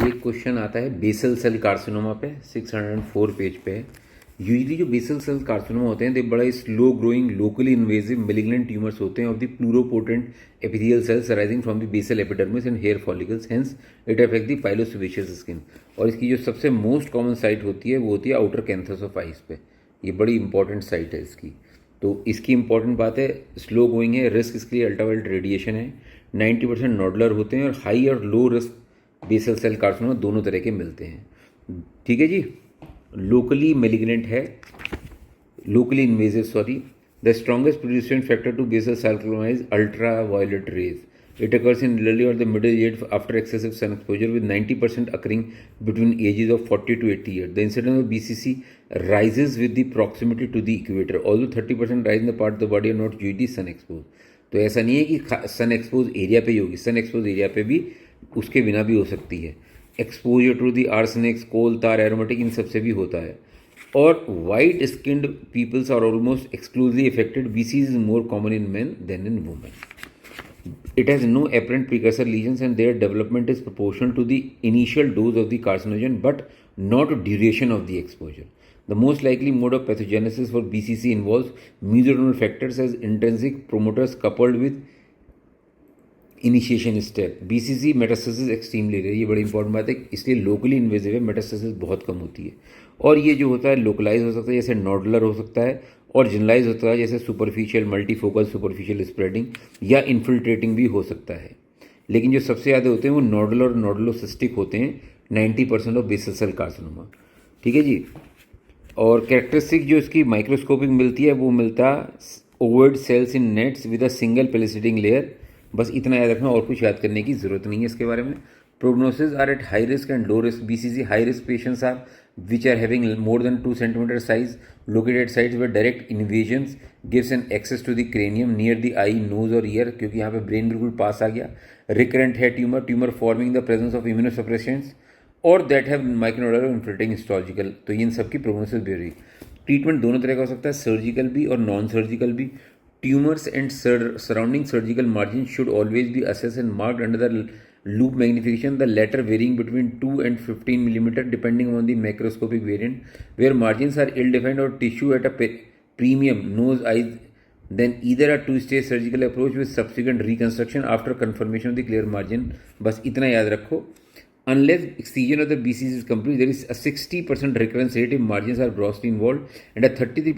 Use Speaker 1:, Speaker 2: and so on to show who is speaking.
Speaker 1: एक क्वेश्चन आता है बेसल सेल कार्सिनोमा पे 604 पेज पे है। यूजली जो बेसल सेल कार्सिनोमा होते हैं दे बड़ा slow growing locally invasive malignant tumours होते हैं of the pluripotent epithelial cells arising from the basal epidermis and hair follicles, hence it affect the pilosebaceous skin. और इसकी जो सबसे मोस्ट कॉमन साइट होती है वो होती है आउटर कैंथस ऑफ आइस पे। ये बड़ी इंपॉर्टेंट साइट है इसकी। तो इसकी इंपॉर्टेंट बात है स्लो गोइंग है, रिस्क इसके लिए अल्ट्रावायलेट रेडिएशन है, 90% नॉडुलर होते हैं और हाई और low risk basal cell carcinoma दोनों तरह के मिलते हैं। ठीक है जी। लोकली मेलिग्नेंट है, locally invasive sorry. The strongest producing factor to basal cell carcinoma is ultraviolet rays. It occurs in early or the middle age after excessive sun exposure, with 90% occurring between ages of 40 to 80 years. The incidence of BCC rises with the proximity to the equator, although 30% rise in the part of the body are not usually sun exposed. तो ऐसा नहीं है कि सन expose area पे ही होगी, सन expose area पे भी उसके बिना भी हो सकती है। Exposure to the arsenics, coal, tar, aromatic, इन सबसे भी होता है। और white skinned peoples are almost exclusively affected. BCC is more common in men than in women. It has no apparent precursor lesions and their development is proportional to the initial dose of the carcinogen but not duration of the exposure. The most likely mode of pathogenesis for BCC involves mesodermal factors as intrinsic promoters coupled with initiation step. BCC metastasis extremely rare, ये बड़ी important बात है, इसलिए locally invasive है, metastasis बहुत कम होती है। और ये जो होता है लोकलाइज हो सकता है जैसे नॉडुलर हो सकता है, और जनरलाइज होता है जैसे सुपरफिशियल मल्टीफोकल सुपरफिशियल स्प्रेडिंग या इन्फिल्ट्रेटिंग भी हो सकता है। लेकिन जो सबसे ज़्यादा होते हैं वो नॉडुलर और नॉडुलोसिस्टिक होते हैं, 90% ऑफ बेसल सेल कार्सिनोमा। ठीक है जी। और कैरेक्टरिस्टिक जो इसकी माइक्रोस्कोपिक मिलती है वो मिलता ovoid cells in nests with a single palisading layer. बस इतना याद रखना और कुछ याद करने की ज़रूरत नहीं है इसके बारे में। Prognosis are at high risk and low risk. BCC high risk patients are which are having more than 2 centimeter size located at sites where direct invasions gives an access to the cranium near the eye, nose और ear, क्योंकि यहाँ पे brain बिल्कुल पास आ गया. Recurrent है tumour forming the presence of immunosuppressions और that have micronodal infiltrating histological. तो इन सब की प्रोग्नोसिस भी हो रही. ट्रीटमेंट दोनों तरह का हो सकता है, सर्जिकल भी और नॉन सर्जिकल भी. Tumours and surrounding surgical margin should always be assessed and marked under the loop magnification, the latter varying between 2 and 15 millimeter depending on the macroscopic variant, where margins are ill-defined or tissue at a premium, nose, eyes, then either a two-stage surgical approach with subsequent reconstruction after confirmation of the clear margin. बस इतना याद रखो. Unless excision of the BCC is complete, there is a 60% recurrence rate if margins are grossly involved and a 33%